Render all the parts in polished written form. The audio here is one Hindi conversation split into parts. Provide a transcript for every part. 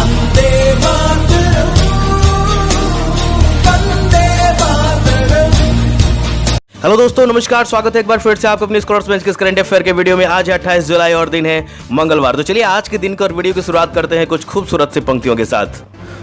वंदे मातरम, वंदे मातरम। हेलो दोस्तों, नमस्कार। स्वागत है एक बार फिर से आपको अपनी स्कॉलर्स बेंच के करंट अफेयर के वीडियो में। आज है 28 जुलाई और दिन है मंगलवार। तो चलिए आज के दिन का और वीडियो की शुरुआत करते हैं कुछ खूबसूरत सी पंक्तियों के साथ।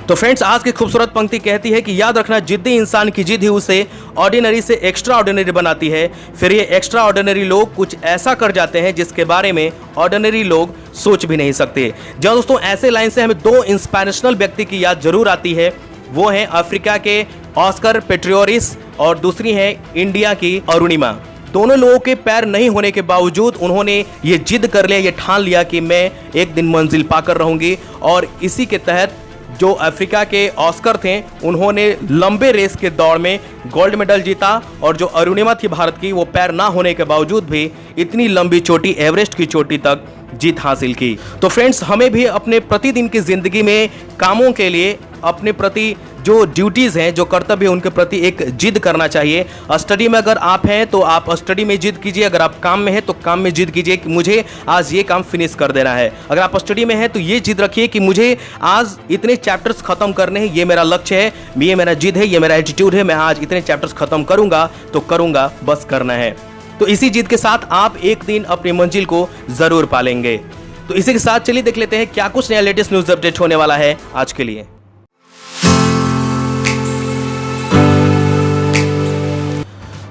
तो फ्रेंड्स, आज की खूबसूरत पंक्ति कहती है कि याद रखना, जिद्दी इंसान की जिद ही उसे ऑर्डिनरी से एक्स्ट्रा ऑर्डिनरी बनाती है। फिर ये एक्स्ट्रा ऑर्डिनरी लोग कुछ ऐसा कर जाते हैं जिसके बारे में ऑर्डिनरी लोग सोच भी नहीं सकते। जहाँ दोस्तों ऐसे लाइन से हमें दो इंस्पिरेशनल व्यक्ति की याद जरूर आती है। वो हैं अफ्रीका के ऑस्कर पिस्टोरियस और दूसरी है इंडिया की अरुणिमा। दोनों लोगों के पैर नहीं होने के बावजूद उन्होंने ये जिद कर लिया, ये ठान लिया कि मैं एक दिन मंजिल पाकर रहूंगी। और इसी के तहत जो अफ्रीका के ऑस्कर थे, उन्होंने लंबे रेस के दौड़ में गोल्ड मेडल जीता। और जो अरुणिमा थी भारत की, वो पैर ना होने के बावजूद भी इतनी लंबी चोटी, एवरेस्ट की चोटी तक जीत हासिल की। तो फ्रेंड्स, हमें भी अपने प्रतिदिन की जिंदगी में कामों के लिए अपने प्रति जो ड्यूटीज हैं, जो कर्तव्य, उनके प्रति एक जिद करना चाहिए। स्टडी में अगर आप हैं तो आप स्टडी में जिद कीजिए, अगर आप काम में हैं तो काम में जिद कीजिए कि मुझे आज ये काम फिनिश कर देना है। अगर आप स्टडी में हैं तो ये जिद रखिए कि मुझे आज इतने चैप्टर्स खत्म करने हैं, ये मेरा लक्ष्य है, ये मेरा जिद है, ये मेरा एटीट्यूड है। मैं आज इतने चैप्टर्स खत्म करूंगा तो करूंगा, बस करना है। तो इसी जिद के साथ आप एक दिन अपनी मंजिल को जरूर पालेंगे। तो इसी के साथ चलिए देख लेते हैं क्या कुछ नया लेटेस्ट न्यूज अपडेट होने वाला है आज के लिए।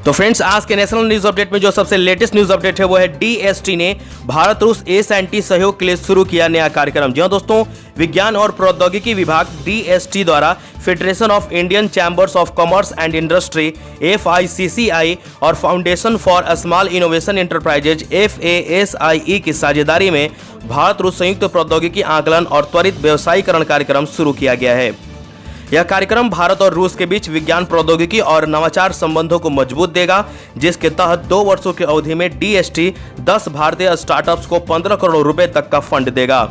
तो फ्रेंड्स, आज के नेशनल न्यूज अपडेट में जो सबसे लेटेस्ट न्यूज अपडेट है वो है डीएसटी ने भारत रूस एस&टी सहयोग के लिए शुरू किया नया कार्यक्रम। जी हाँ दोस्तों, विज्ञान और प्रौद्योगिकी विभाग डीएसटी द्वारा federation of Indian chambers of commerce and industry FICCI और foundation for small innovation enterprises FASIE की साझेदारी में भारत रूस संयुक्त प्रौद्योगिकी आकलन और त्वरित व्यवसायीकरण कार्यक्रम शुरू किया गया है। यह कार्यक्रम भारत और रूस के बीच विज्ञान, प्रौद्योगिकी और नवाचार संबंधों को मजबूत देगा, जिसके तहत 2 वर्षों की अवधि में डीएसटी 10 भारतीय स्टार्टअप्स को 15 करोड़ रुपए तक का फंड देगा।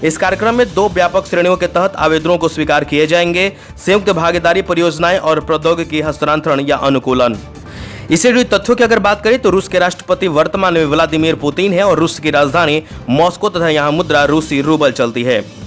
इस कार्यक्रम में 2 व्यापक श्रेणियों के तहत आवेदनों को स्वीकार किए जाएंगे: संयुक्त भागीदारी परियोजनाएं और प्रौद्योगिकी हस्तांतरण या अनुकूलन। इससे जुड़ी तथ्यों की अगर बात करें तो रूस के राष्ट्रपति वर्तमान में व्लादिमीर पुतिन है और रूस की राजधानी मॉस्को तथा यहाँ मुद्रा रूसी रूबल चलती है।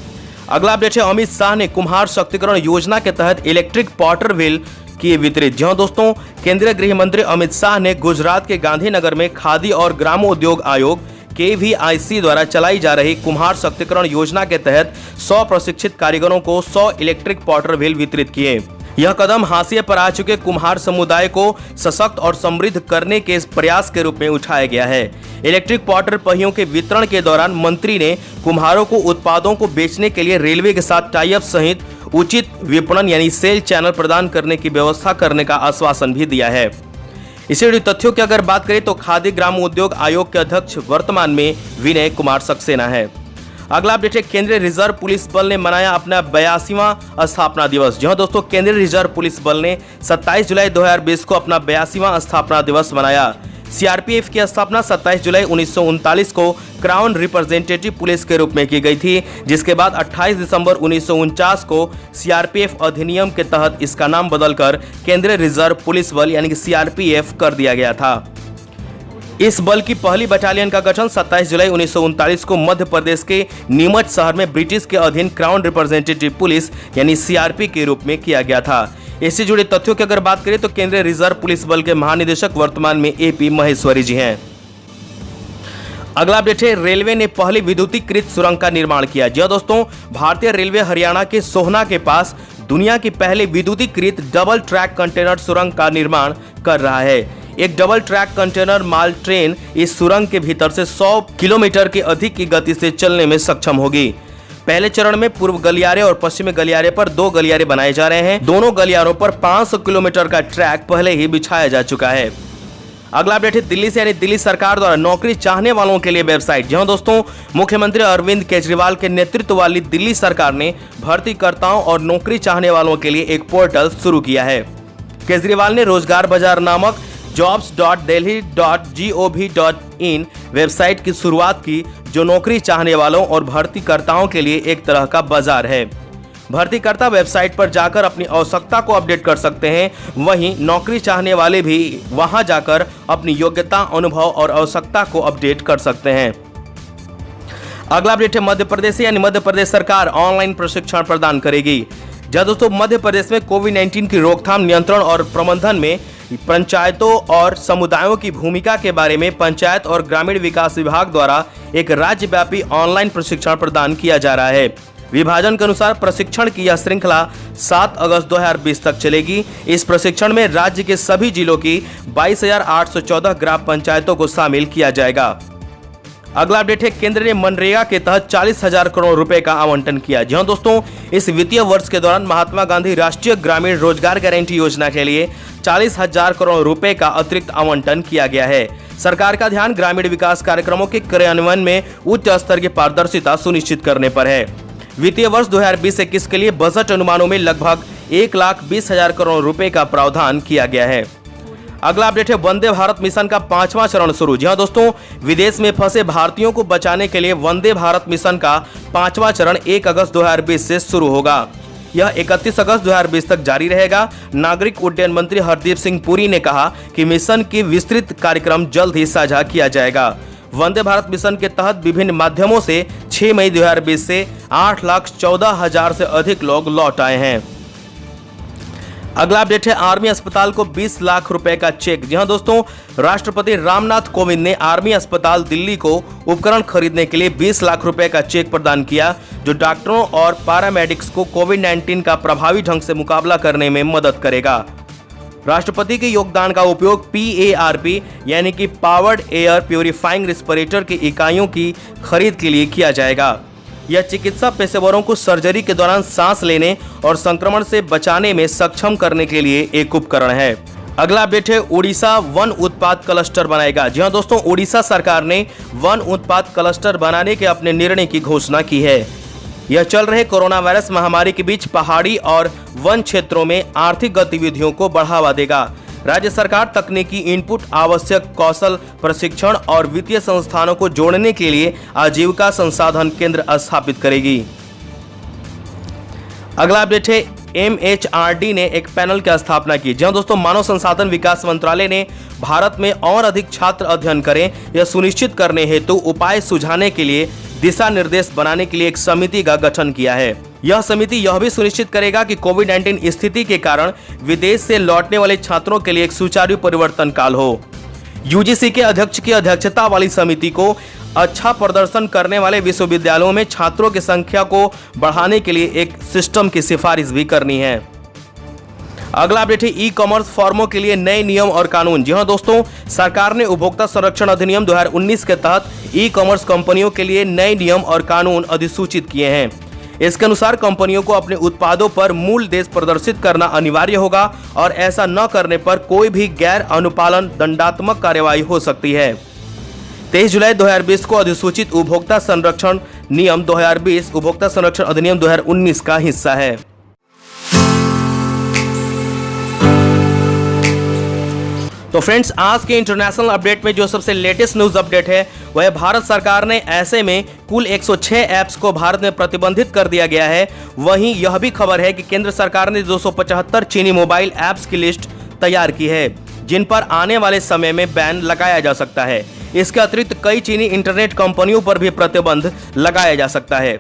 अगला अपडेट है, अमित शाह ने कुम्हार शक्तिकरण योजना के तहत इलेक्ट्रिक पॉटर व्हील किए वितरित। जी हाँ दोस्तों, केंद्रीय गृह मंत्री अमित शाह ने गुजरात के गांधीनगर में खादी और ग्रामोद्योग आयोग KVIC द्वारा चलाई जा रही कुम्हार शक्तिकरण योजना के तहत 100 प्रशिक्षित कारीगरों को 100 इलेक्ट्रिक पॉटर व्हील वितरित किए। यह कदम हाशिए पर आ चुके कुम्हार समुदाय को सशक्त और समृद्ध करने के प्रयास के रूप में उठाया गया है। इलेक्ट्रिक पॉटर पहियों के वितरण के दौरान मंत्री ने कुम्हारों को उत्पादों को बेचने के लिए रेलवे के साथ टाई अप सहित उचित विपणन यानी सेल चैनल प्रदान करने की व्यवस्था करने का आश्वासन भी दिया है। इसी जुड़ी तथ्यों की अगर बात करें तो खादी ग्राम उद्योग आयोग के अध्यक्ष वर्तमान में विनय कुमार सक्सेना है। अगला अपडेट है, केंद्रीय रिजर्व पुलिस बल ने मनाया अपना 82वां स्थापना दिवस। जी हाँ दोस्तों, केंद्रीय रिजर्व पुलिस बल ने 27 जुलाई 2020 को अपना 82वां स्थापना दिवस मनाया। CRPF की स्थापना 27 जुलाई 1939 को क्राउन रिप्रेजेंटेटिव पुलिस के रूप में की गई थी, जिसके बाद 28 दिसंबर 1949 को CRPF अधिनियम के तहत इसका नाम बदलकर केंद्रीय रिजर्व पुलिस बल यानी कि CRPF कर दिया गया था। इस बल की पहली बटालियन का गठन 27 जुलाई 1939 को मध्य प्रदेश के नीमच शहर में ब्रिटिश के अधीन क्राउन रिप्रेजेंटेटिव पुलिस यानी CRP के रूप में किया गया था। इससे जुड़े तथ्यों की अगर बात करें तो केंद्रीय रिजर्व पुलिस बल के महानिदेशक वर्तमान में AP महेश्वरी जी हैं। अगला अपडेट है, रेलवे ने पहली विद्युतीकृत सुरंग का निर्माण किया। जी दोस्तों, भारतीय रेलवे हरियाणा के सोहना के पास दुनिया की पहली विद्युतीकृत डबल ट्रैक कंटेनर सुरंग का निर्माण कर रहा है। एक डबल ट्रैक कंटेनर माल ट्रेन इस सुरंग के भीतर से 100 किलोमीटर की अधिक की गति से चलने में सक्षम होगी। पहले चरण में पूर्व गलियारे और पश्चिमी गलियारे पर 2 गलियारे बनाए जा रहे हैं। दोनों गलियारों पर 500 किलोमीटर का ट्रैक पहले ही बिछाया जा चुका है। अगला अपडेट है, दिल्ली से यानी दिल्ली सरकार द्वारा नौकरी चाहने वालों के लिए वेबसाइट। जी हाँ दोस्तों, मुख्यमंत्री अरविंद केजरीवाल के नेतृत्व वाली दिल्ली सरकार ने भर्तीकर्ताओं और नौकरी चाहने वालों के लिए एक पोर्टल शुरू किया है। केजरीवाल ने रोजगार बाजार नामक jobs.delhi.gov.in वेबसाइट की शुरुआत की, जो नौकरी चाहने वालों और भर्तीकर्ताओं के लिए एक तरह का बाजार है। भर्तीकर्ता वेबसाइट पर जाकर अपनी आवश्यकता को अपडेट कर सकते हैं, वहीं नौकरी चाहने वाले भी वहां जाकर अपनी योग्यता, अनुभव और आवश्यकता को अपडेट कर सकते हैं। अगला अपडेट है मध्य प्रदेश से, यानी मध्य प्रदेश सरकार ऑनलाइन प्रशिक्षण प्रदान करेगी। जहां दोस्तों मध्य प्रदेश में कोविड-19 की रोकथाम, नियंत्रण और प्रबंधन में पंचायतों और समुदायों की भूमिका के बारे में पंचायत और ग्रामीण विकास विभाग द्वारा एक राज्यव्यापी ऑनलाइन प्रशिक्षण प्रदान किया जा रहा है। विभाजन के अनुसार प्रशिक्षण की यह श्रृंखला 7 अगस्त 2020 तक चलेगी। इस प्रशिक्षण में राज्य के सभी जिलों की 22,814 ग्राम पंचायतों को शामिल किया जाएगा। अगला अपडेट है, केंद्र ने मनरेगा के तहत 40,000 करोड़ रुपए का आवंटन किया। जी हां दोस्तों, इस वित्तीय वर्ष के दौरान महात्मा गांधी राष्ट्रीय ग्रामीण रोजगार गारंटी योजना के लिए 40,000 करोड़ रुपए का अतिरिक्त आवंटन किया गया है। सरकार का ध्यान ग्रामीण विकास कार्यक्रमों के क्रियान्वयन में उच्च स्तर की पारदर्शिता सुनिश्चित करने पर है। वित्तीय वर्ष 2020-21 के लिए बजट अनुमानों में लगभग 1,20,000 करोड़ रुपए का प्रावधान किया गया है। अगला अपडेट है, वंदे भारत मिशन का 5वां चरण शुरू। जी हां दोस्तों, विदेश में फंसे भारतीयों को बचाने के लिए वंदे भारत मिशन का 5वां चरण 1 अगस्त 2020 से शुरू होगा। यह 31 अगस्त 2020 तक जारी रहेगा। नागरिक उड्डयन मंत्री हरदीप सिंह पुरी ने कहा कि मिशन की विस्तृत कार्यक्रम जल्द ही साझा किया जाएगा। वंदे भारत मिशन के तहत विभिन्न माध्यमों से 6 मई 2020 से 8,14,000 से अधिक लोग लौट आए हैं। अगला अपडेट है, आर्मी अस्पताल को 20 लाख रुपए का चेक। जी हां दोस्तों, राष्ट्रपति रामनाथ कोविंद ने आर्मी अस्पताल दिल्ली को उपकरण खरीदने के लिए 20 लाख रुपए का चेक प्रदान किया, जो डॉक्टरों और पैरामेडिक्स को कोविड-19 का प्रभावी ढंग से मुकाबला करने में मदद करेगा। राष्ट्रपति के योगदान का उपयोग PARP यानी कि पावर्ड एयर प्यूरिफाइंग रेस्पिरेटर की इकाइयों की खरीद के लिए किया जाएगा। यह चिकित्सा पेशेवरों को सर्जरी के दौरान सांस लेने और संक्रमण से बचाने में सक्षम करने के लिए एक उपकरण है। अगला अपडेट है, उड़ीसा वन उत्पाद क्लस्टर बनाएगा। जी हां दोस्तों, उड़ीसा सरकार ने वन उत्पाद क्लस्टर बनाने के अपने निर्णय की घोषणा की है। यह चल रहे कोरोना वायरस महामारी के बीच पहाड़ी और वन क्षेत्रों में आर्थिक गतिविधियों को बढ़ावा देगा। राज्य सरकार तकनीकी इनपुट, आवश्यक कौशल प्रशिक्षण और वित्तीय संस्थानों को जोड़ने के लिए आजीविका संसाधन केंद्र स्थापित करेगी। अगला अपडेट है, MHRD ने एक पैनल की स्थापना की। जहां दोस्तों, मानव संसाधन विकास मंत्रालय ने भारत में और अधिक छात्र अध्ययन करें, यह सुनिश्चित करने हेतु उपाय सुझाने के लिए दिशा निर्देश बनाने के लिए एक समिति का गठन किया है। यह समिति यह भी सुनिश्चित करेगा कि कोविड-19 स्थिति के कारण विदेश से लौटने वाले छात्रों के लिए एक सुचारू परिवर्तन काल हो। UGC के अध्यक्ष की अध्यक्षता वाली समिति को अच्छा प्रदर्शन करने वाले विश्वविद्यालयों में छात्रों की संख्या को बढ़ाने के लिए एक सिस्टम की सिफारिश भी करनी है। अगला अपडेट है, ई-कॉमर्स फर्मों के लिए नए नियम और कानून। जी हां दोस्तों, सरकार ने उपभोक्ता संरक्षण अधिनियम 2019 के तहत ई-कॉमर्स कंपनियों के लिए नए नियम और कानून अधिसूचित किए हैं। इसके अनुसार कंपनियों को अपने उत्पादों पर मूल देश प्रदर्शित करना अनिवार्य होगा और ऐसा न करने पर कोई भी गैर अनुपालन दंडात्मक कार्यवाही हो सकती है। 23 जुलाई 2020 को अधिसूचित उपभोक्ता संरक्षण नियम 2020 उपभोक्ता संरक्षण अधिनियम 2019 का हिस्सा है। तो फ्रेंड्स, आज के इंटरनेशनल अपडेट में जो सबसे लेटेस्ट न्यूज अपडेट है वह है, भारत सरकार ने ऐसे में कुल 106 ऐप्स को भारत में प्रतिबंधित कर दिया गया है। वहीं यह भी खबर है कि केंद्र सरकार ने 275 चीनी मोबाइल ऐप्स की लिस्ट तैयार की है, जिन पर आने वाले समय में बैन लगाया जा सकता है। इसके अतिरिक्त कई चीनी इंटरनेट कंपनियों पर भी प्रतिबंध लगाया जा सकता है।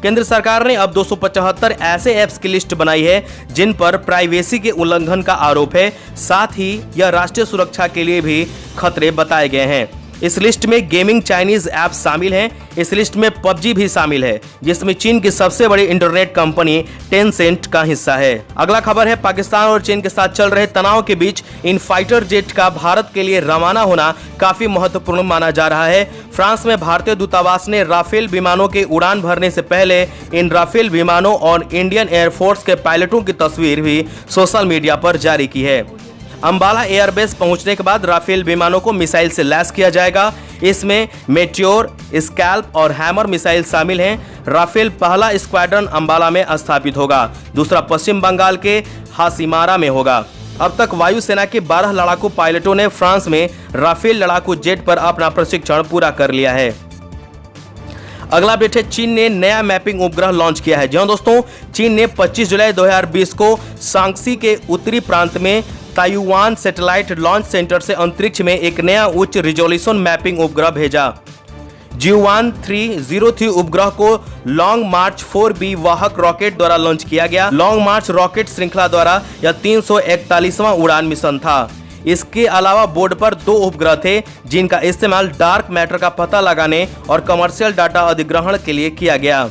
केंद्र सरकार ने अब 275 ऐसे ऐप्स की लिस्ट बनाई है जिन पर प्राइवेसी के उल्लंघन का आरोप है। साथ ही यह राष्ट्रीय सुरक्षा के लिए भी खतरे बताए गए हैं। इस लिस्ट में गेमिंग चाइनीज ऐप शामिल हैं। इस लिस्ट में PUBG भी शामिल है, जिसमें चीन की सबसे बड़ी इंटरनेट कंपनी टेंसेंट का हिस्सा है। अगला खबर है, पाकिस्तान और चीन के साथ चल रहे तनाव के बीच इन फाइटर जेट का भारत के लिए रवाना होना काफी महत्वपूर्ण माना जा रहा है। फ्रांस में भारतीय दूतावास ने राफेल विमानों के उड़ान भरने से पहले इन राफेल विमानों और इंडियन एयरफोर्स के पायलटों की तस्वीर भी सोशल मीडिया पर जारी की है। अंबाला एयरबेस पहुंचने के बाद राफेल विमानों को मिसाइल से लैस किया जाएगा। इसमें मेट्योर, स्कैल्प और हैमर मिसाइल शामिल हैं। राफेल पहला स्क्वाड्रन अंबाला में स्थापित होगा, दूसरा पश्चिम बंगाल के हासीमारा में होगा। अब तक वायुसेना के 12 लड़ाकू पायलटों ने फ्रांस में राफेल लड़ाकू जेट पर अपना प्रशिक्षण पूरा कर लिया है। अगला अपडेट है, चीन ने नया मैपिंग उपग्रह लॉन्च किया है। जी हां दोस्तों, चीन ने 25 जुलाई 2020 को सांक्सी के उत्तरी प्रांत में ताइवान सैटेलाइट लॉन्च सेंटर से अंतरिक्ष में एक नया उच्च रिजोल्यूशन मैपिंग उपग्रह भेजा, Jiuan 303 उपग्रह को लॉन्ग मार्च 4B वाहक रॉकेट द्वारा लॉन्च किया गया। लॉन्ग मार्च रॉकेट श्रृंखला द्वारा यह 341वां उड़ान मिशन था। इसके अलावा बोर्ड पर 2 उपग्रह थे जिनका इस्तेमाल डार्क मैटर का पता लगाने और कमर्शियल डाटा अधिग्रहण के लिए किया गया।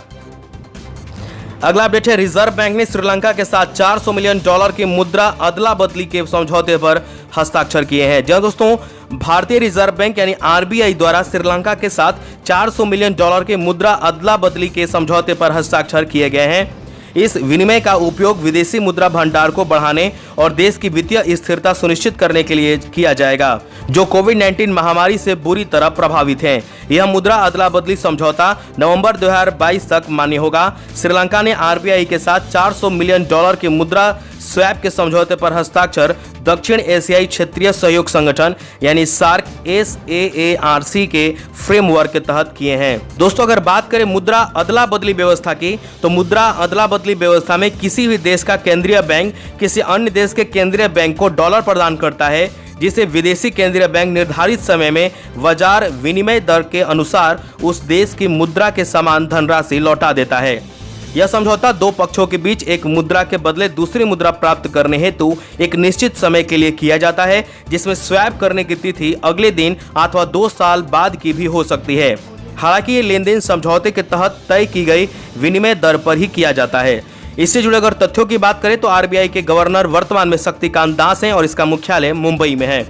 अगला अपडेट है, रिजर्व बैंक ने श्रीलंका के साथ $400 मिलियन की मुद्रा अदला बदली के समझौते पर हस्ताक्षर किए हैं। जी दोस्तों, भारतीय रिजर्व बैंक यानी आरबीआई द्वारा श्रीलंका के साथ $400 मिलियन के मुद्रा अदला बदली के समझौते पर हस्ताक्षर किए गए हैं। इस विनिमय का उपयोग विदेशी मुद्रा भंडार को बढ़ाने और देश की वित्तीय स्थिरता सुनिश्चित करने के लिए किया जाएगा, जो कोविड-19 महामारी से बुरी तरह प्रभावित हैं। यह मुद्रा अदला बदली समझौता नवंबर 2022 तक मान्य होगा। श्रीलंका ने आरबीआई के साथ $400 मिलियन की मुद्रा स्वैप के समझौते पर हस्ताक्षर दक्षिण एशियाई क्षेत्रीय सहयोग संगठन यानी सार्क SAARC के फ्रेमवर्क के तहत किए हैं। दोस्तों, अगर बात करें मुद्रा अदला बदली व्यवस्था की, तो मुद्रा अदला बदली व्यवस्था में किसी भी देश का केंद्रीय बैंक किसी अन्य देश के केंद्रीय बैंक को डॉलर प्रदान करता है, जिसे विदेशी केंद्रीय बैंक निर्धारित समय में बाजार विनिमय दर के अनुसार उस देश की मुद्रा के समान धनराशि लौटा देता है। यह समझौता 2 पक्षों के बीच एक मुद्रा के बदले दूसरी मुद्रा प्राप्त करने हेतु एक निश्चित समय के लिए किया जाता है, जिसमें स्वैप करने की तिथि अगले दिन अथवा 2 साल बाद की भी हो सकती है। हालांकि ये लेन देन समझौते के तहत तय की गई विनिमय दर पर ही किया जाता है। इससे जुड़े अगर तथ्यों की बात करें तो आरबीआई के गवर्नर वर्तमान में शक्तिकांत दास हैं और इसका मुख्यालय मुंबई में है।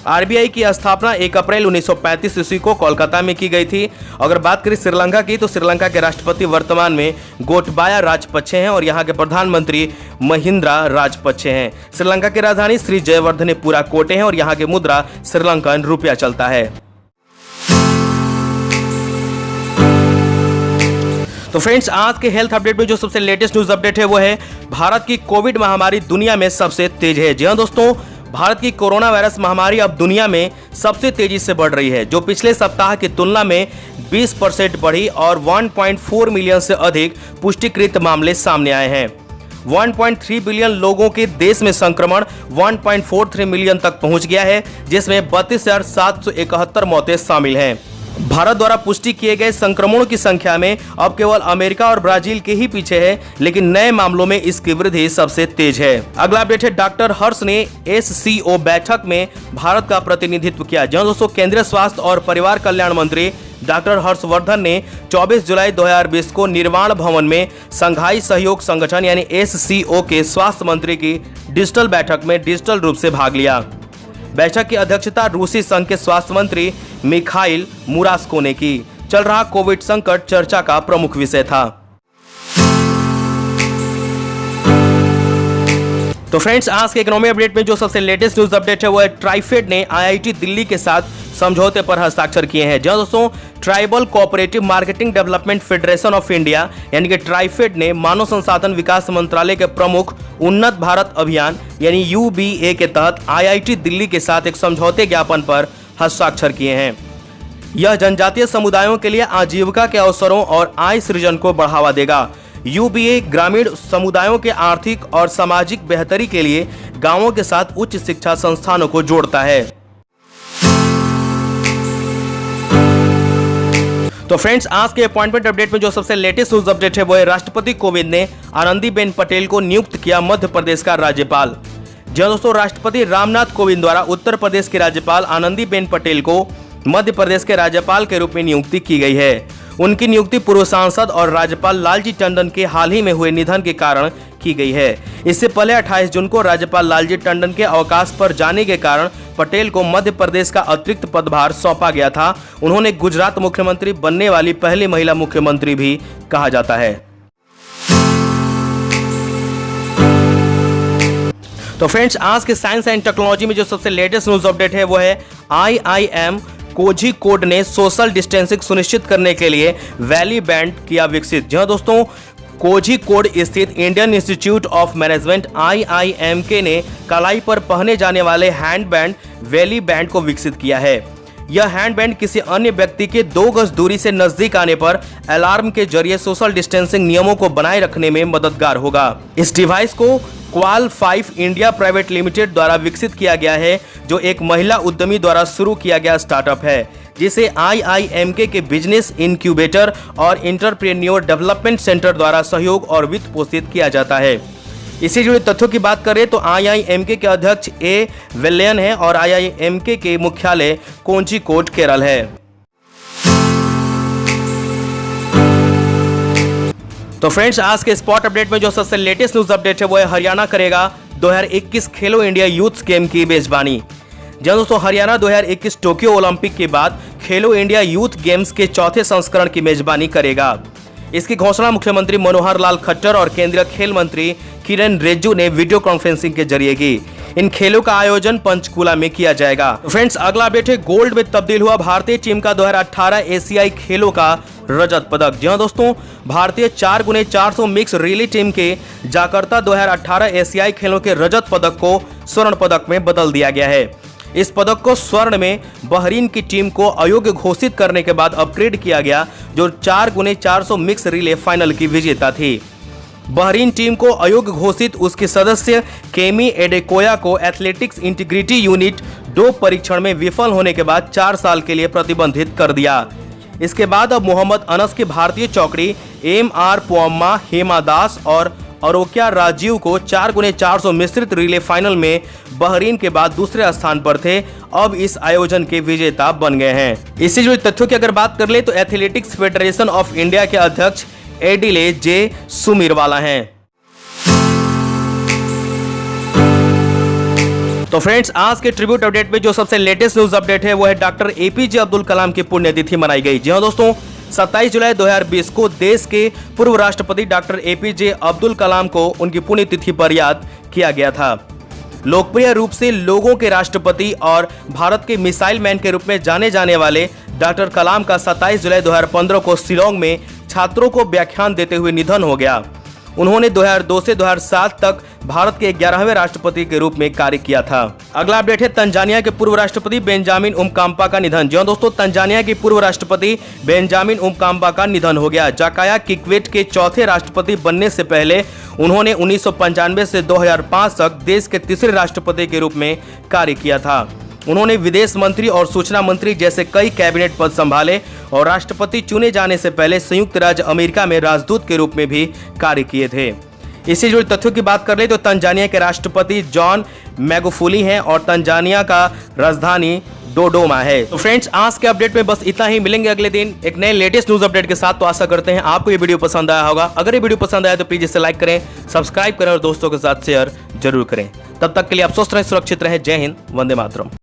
आरबीआई की स्थापना 1 अप्रैल 1935 ईस्वी को कोलकाता में की गई थी। अगर बात करें श्रीलंका की, तो श्रीलंका के राष्ट्रपति वर्तमान में गोटबाया राजपक्षे हैं और यहाँ के प्रधानमंत्री महिंद्रा राजपक्षे हैं। श्रीलंका की राजधानी श्री जयवर्धनेपुरा कोटे है और यहाँ की मुद्रा श्रीलंकन रुपया चलता है। तो फ्रेंड्स, आज के हेल्थ अपडेट में जो सबसे लेटेस्ट न्यूज अपडेट है वो है भारत की कोविड महामारी दुनिया में सबसे तेज है। जी हाँ दोस्तों, भारत की कोरोना वायरस महामारी अब दुनिया में सबसे तेजी से बढ़ रही है, जो पिछले सप्ताह की तुलना में 20% बढ़ी और 1.4 मिलियन से अधिक पुष्टिकृत मामले सामने आए हैं। 1.3 बिलियन लोगों के देश में संक्रमण 1.43 मिलियन तक पहुंच गया है, जिसमें 32,771 मौतें शामिल हैं। भारत द्वारा पुष्टि किए गए संक्रमणों की संख्या में अब केवल अमेरिका और ब्राजील के ही पीछे है, लेकिन नए मामलों में इसकी वृद्धि सबसे तेज है। अगला अपडेट है, डॉक्टर हर्ष ने SCO बैठक में भारत का प्रतिनिधित्व किया। जहां दोस्तों, केंद्रीय स्वास्थ्य और परिवार कल्याण मंत्री डॉक्टर हर्षवर्धन ने 24 जुलाई 2020 को निर्माण भवन में संघाई सहयोग संगठन यानी SCO के स्वास्थ्य मंत्री की डिजिटल बैठक में डिजिटल रूप से भाग लिया। बैठक की अध्यक्षता रूसी संघ के स्वास्थ्य मंत्री मिखाइल मुरास्को ने की। चल रहा कोविड संकट चर्चा का प्रमुख विषय था। तो फ्रेंड्स, आज के इकोनॉमी अपडेट में जो सबसे लेटेस्ट न्यूज अपडेट है वो है ट्राइफेड ने IIT दिल्ली के साथ समझौते पर हस्ताक्षर किए हैं। जहां दोस्तों, tribal cooperative marketing development federation of India यानी कि ट्राइफेड ने मानव संसाधन विकास मंत्रालय के प्रमुख उन्नत भारत अभियान यानी UBA के तहत IIT दिल्ली के साथ एक समझौते ज्ञापन पर हस्ताक्षर किए हैं। यह जनजातीय समुदायों के लिए आजीविका के अवसरों और आय सृजन को बढ़ावा देगा। UBA ग्रामीण समुदायों के आर्थिक और सामाजिक बेहतरी के लिए गांवों के साथ उच्च शिक्षा संस्थानों को जोड़ता है। तो फ्रेंड्स, आज के अपॉइंटमेंट अपडेट में जो सबसे लेटेस्ट न्यूज अपडेट है वो है राष्ट्रपति कोविंद ने आनंदीबेन पटेल को नियुक्त किया मध्य प्रदेश का राज्यपाल। जी दोस्तों, राष्ट्रपति रामनाथ कोविंद द्वारा उत्तर प्रदेश के राज्यपाल आनंदीबेन पटेल को मध्य प्रदेश के राज्यपाल के रूप में नियुक्ति की गई है। उनकी नियुक्ति पूर्व सांसद और राज्यपाल लालजी टंडन के हाल ही में हुए निधन के कारण की गई है। इससे पहले 28 जून को राज्यपाल लालजी टंडन के अवकाश पर जाने के कारण पटेल को मध्य प्रदेश का अतिरिक्त पदभार सौंपा गया था। उन्होंने गुजरात मुख्यमंत्री बनने वाली पहली महिला मुख्यमंत्री भी कहा जाता है। तो फ्रेंड्स, आज के साइंस एंड टेक्नोलॉजी में जो सबसे लेटेस्ट न्यूज अपडेट है वो है IIM कोझिकोड ने सोशल डिस्टेंसिंग सुनिश्चित करने के लिए वैली बैंड किया विकसित। जी हाँ दोस्तों, कोझिकोड स्थित Indian institute of management IIMK ने कलाई पर पहने जाने वाले हैंड बैंड वैली बैंड को विकसित किया है। यह हैंड बैंड किसी अन्य व्यक्ति के 2 गज दूरी से नजदीक आने पर अलार्म के जरिए सोशल डिस्टेंसिंग नियमों को बनाए रखने में मददगार होगा। इस डिवाइस को क्वाल 5 इंडिया प्राइवेट लिमिटेड द्वारा विकसित किया गया है, जो एक महिला उद्यमी द्वारा शुरू किया गया स्टार्टअप है। जिसे IIMK के बिजनेस इंक्यूबेटर और इंटरप्रेन्योर डेवलपमेंट सेंटर द्वारा सहयोग और वित्त पोषित किया जाता है। इसी जुड़े तथ्यों की बात करें तो IIMK के अध्यक्ष ए वेल्लेयन है और IIMK के मुख्यालय कोझिकोड केरल है। तो फ्रेंड्स, आज के स्पॉट अपडेट में जो सबसे लेटेस्ट न्यूज अपडेट है वो है हरियाणा करेगा 2021 खेलो इंडिया यूथ गेम की मेजबानी। जी दोस्तों, हरियाणा 2021 टोक्यो ओलंपिक के बाद खेलो इंडिया यूथ गेम्स के चौथे संस्करण की मेजबानी करेगा। इसकी घोषणा मुख्यमंत्री मनोहर लाल खट्टर और केंद्रीय खेल मंत्री किरेन रिजिजू ने वीडियो कॉन्फ्रेंसिंग के जरिए की। इन खेलों का आयोजन पंचकुला में किया जाएगा। फ्रेंड्स, अगला अपडेट है गोल्ड में तब्दील हुआ भारतीय टीम का 2018 एशियाई खेलों का रजत पदक। जी हाँ दोस्तों, भारतीय 4x400 मिक्स रिले टीम के जाकर्ता 2018 एशियाई खेलों के रजत पदक को स्वर्ण पदक में बदल दिया गया है। इस पदक को स्वर्ण में बहरीन की टीम को अयोग्य घोषित करने के बाद अपग्रेड किया गया, जो 4x400 मिक्स रिले फाइनल की विजेता थी। बहरीन टीम को अयोग्य घोषित उसके सदस्य केमी एडेकोया को एथलेटिक्स इंटीग्रिटी यूनिट 2 परीक्षण में विफल होने के बाद 4 साल के लिए प्रतिबंधित कर दिया। इसके बाद अब मोहम्मद अनस की भारतीय चौकड़ी MR पोअम्मा, हेमा दास और अरोक्या राजीव को 4x400 मिश्रित रिले फाइनल में बहरीन के बाद दूसरे स्थान पर थे, अब इस आयोजन के विजेता बन गए हैं। इसी जुड़े तथ्यों की अगर बात कर ले तो एथलेटिक्स फेडरेशन ऑफ इंडिया के अध्यक्ष एडिले जे सुमीरवाला हैं। तो फ्रेंड्स, आज के ट्रिब्यूट अपडेट में जो सबसे लेटेस्ट न्यूज अपडेट है वो है डॉक्टर APJ अब्दुल कलाम की पुण्यतिथि मनाई गई। जी हाँ दोस्तों, 27 जुलाई 2020 को देश के पूर्व राष्ट्रपति डॉक्टर APJ अब्दुल कलाम को उनकी पुण्यतिथि पर याद किया गया था। लोकप्रिय रूप से लोगों के राष्ट्रपति और भारत के मिसाइल मैन के रूप में जाने जाने वाले डॉक्टर कलाम का 27 जुलाई 2015 को शिलोंग में छात्रों को व्याख्यान देते हुए निधन हो गया। उन्होंने 2002 से 2007 तक भारत के 11वें राष्ट्रपति के रूप में कार्य किया था। अगला अपडेट है तंजानिया के पूर्व राष्ट्रपति बेंजामिन उमकाम्पा का निधन। जी दोस्तों, तंजानिया के पूर्व राष्ट्रपति बेंजामिन उमकाम्पा का निधन हो गया। जाकाया किकवेट के चौथे राष्ट्रपति बनने से पहले उन्होंने 1995 से 2005 तक देश के तीसरे राष्ट्रपति के रूप में कार्य किया था। उन्होंने विदेश मंत्री और सूचना मंत्री जैसे कई कैबिनेट पद संभाले और राष्ट्रपति चुने जाने से पहले संयुक्त राज्य अमेरिका में राजदूत के रूप में भी कार्य किए थे। इससे जुड़े तथ्यों की बात कर ले तो तंजानिया के राष्ट्रपति जॉन मैगुफुली हैं और तंजानिया का राजधानी डोडोमा है। तो फ्रेंड्स, आज के अपडेट में बस इतना ही। मिलेंगे अगले दिन एक नए लेटेस्ट न्यूज अपडेट के साथ। तो आशा करते हैं आपको ये वीडियो पसंद आया होगा। अगर ये वीडियो पसंद आया तो प्लीज इसे लाइक करें, सब्सक्राइब करें और दोस्तों के साथ शेयर जरूर करें। तब तक के लिए आप स्वस्थ रहें, सुरक्षित रहें। जय हिंद, वंदे मातरम।